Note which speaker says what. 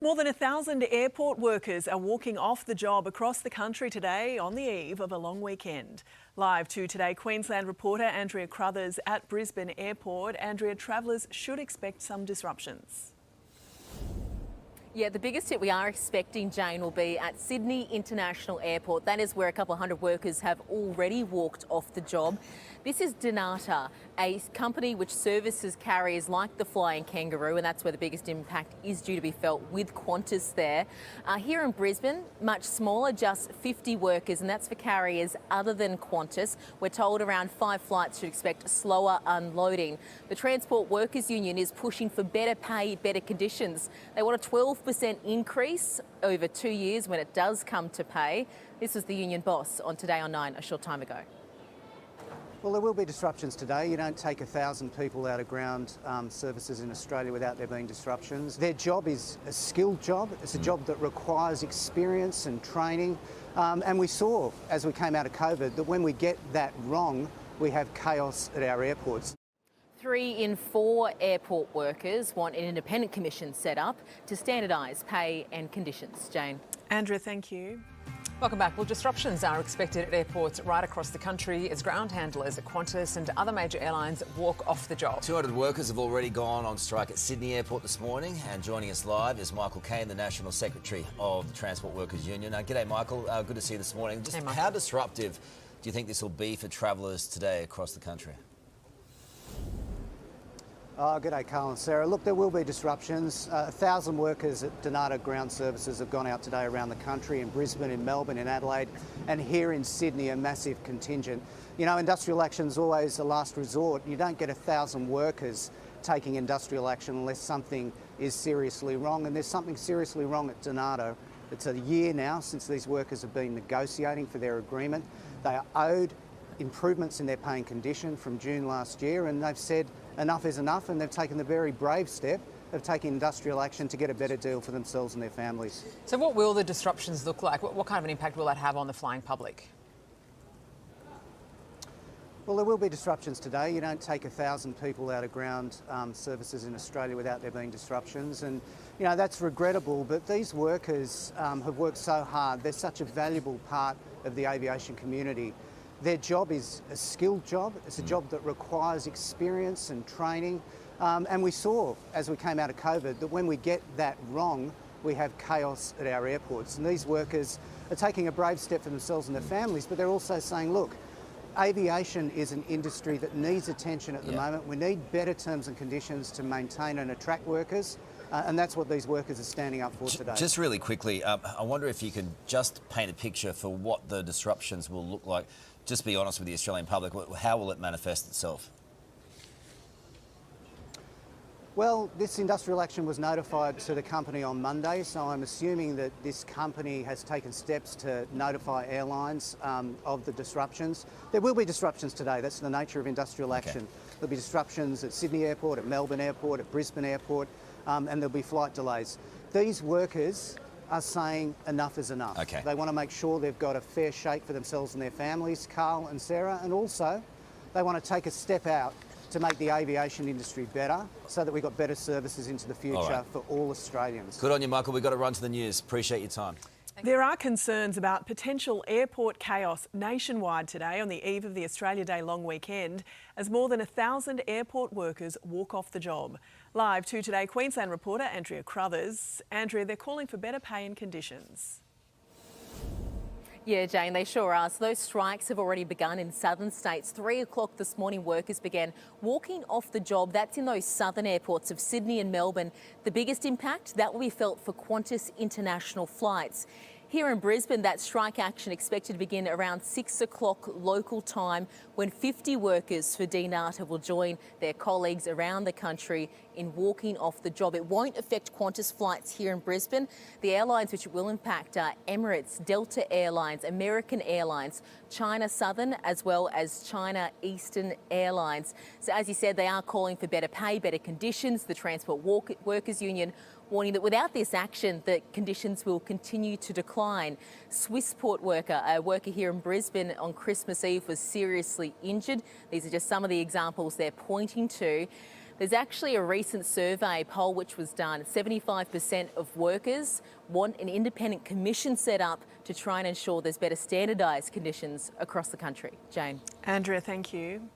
Speaker 1: More than 1,000 airport workers are walking off the job across the country today on the eve of a long weekend. Live to Today Queensland reporter Andrea Crothers at Brisbane Airport. Andrea, travellers should expect some disruptions.
Speaker 2: Yeah, the biggest hit we are expecting, Jane, will be at Sydney International Airport. That is where a couple of hundred workers have already walked off the job. This is Donata, a company which services carriers like the Flying Kangaroo, and that's where the biggest impact is due to be felt with Qantas there. Here in Brisbane, much smaller, just 50 workers, and that's for carriers other than Qantas. We're told around 5 flights should expect slower unloading. The Transport Workers Union is pushing for better pay, better conditions. They want a 12% increase over 2 years when it does come to pay. This was the union boss on Today on 9 a short time ago.
Speaker 3: Well, there will be disruptions today. You don't take 1,000 people out of ground services in Australia without there being disruptions. Their job is a skilled job. It's a job that requires experience and training. And we saw, as we came out of COVID, that when we get that wrong, we have chaos at our airports.
Speaker 2: 3 in 4 airport workers want an independent commission set up to standardise pay and conditions. Jane.
Speaker 1: Andrea, thank you.
Speaker 4: Welcome back. Well, disruptions are expected at airports right across the country as ground handlers at Qantas and other major airlines walk off the job.
Speaker 5: 200 workers have already gone on strike at Sydney Airport this morning, and joining us live is Michael Kane, the National Secretary of the Transport Workers Union. G'day, Michael. Good to see you this morning. Just how disruptive do you think this will be for travellers today across the country?
Speaker 3: G'day, Carl and Sarah. Look, there will be disruptions. 1,000 workers at Donata Ground Services have gone out today around the country, in Brisbane, in Melbourne, in Adelaide, and here in Sydney, a massive contingent. You know, industrial action is always a last resort. You don't get 1,000 workers taking industrial action unless something is seriously wrong, and there's something seriously wrong at Donata. It's a year now since these workers have been negotiating for their agreement. They are owed improvements in their pay and condition from June last year, and they've said enough is enough, and they've taken the very brave step of taking industrial action to get a better deal for themselves and their families.
Speaker 4: So what will the disruptions look like? What kind of an impact will that have on the flying public?
Speaker 3: Well, there will be disruptions today. You don't take 1,000 people out of ground services in Australia without there being disruptions, and you know that's regrettable, but these workers have worked so hard. They're such a valuable part of the aviation community. Their job is a skilled job. It's a job that requires experience and training. And we saw, as we came out of COVID, that when we get that wrong, we have chaos at our airports. And these workers are taking a brave step for themselves and their families, but they're also saying, look, aviation is an industry that needs attention at the moment. We need better terms and conditions to maintain and attract workers. And that's what these workers are standing up for today.
Speaker 5: Just really quickly, I wonder if you could just paint a picture for what the disruptions will look like. Just be honest with the Australian public, how will it manifest itself?
Speaker 3: Well, this industrial action was notified to the company on Monday, so I'm assuming that this company has taken steps to notify airlines of the disruptions. There will be disruptions today. That's the nature of industrial action. There'll be disruptions at Sydney Airport, at Melbourne Airport, at Brisbane Airport, and there'll be flight delays. These workers are saying enough is enough. They want to make sure they've got a fair shake for themselves and their families, Carl and Sarah, and also they want to take a step out to make the aviation industry better so that we've got better services into the future for all Australians.
Speaker 5: Good on you, Michael. We've got to run to the news. Appreciate your time.
Speaker 1: There are concerns about potential airport chaos nationwide today on the eve of the Australia Day long weekend as more than 1,000 airport workers walk off the job. Live to Today Queensland reporter Andrea Crothers. Andrea, they're calling for better pay and conditions.
Speaker 2: Yeah, Jane, they sure are. So those strikes have already begun in southern states. 3 o'clock this morning, workers began walking off the job. That's in those southern airports of Sydney and Melbourne. The biggest impact, that will be felt for Qantas international flights. Here in Brisbane, that strike action expected to begin around 6 o'clock local time when 50 workers for Donata will join their colleagues around the country in walking off the job. It won't affect Qantas flights here in Brisbane. The airlines which it will impact are Emirates, Delta Airlines, American Airlines, China Southern, as well as China Eastern Airlines. So as you said, they are calling for better pay, better conditions. The Transport Workers Union warning that without this action, the conditions will continue to decline. Swissport worker, a worker here in Brisbane on Christmas Eve, was seriously injured. These are just some of the examples they're pointing to. There's actually a recent survey poll which was done. 75% of workers want an independent commission set up to try and ensure there's better standardised conditions across the country. Jane.
Speaker 1: Andrea, thank you.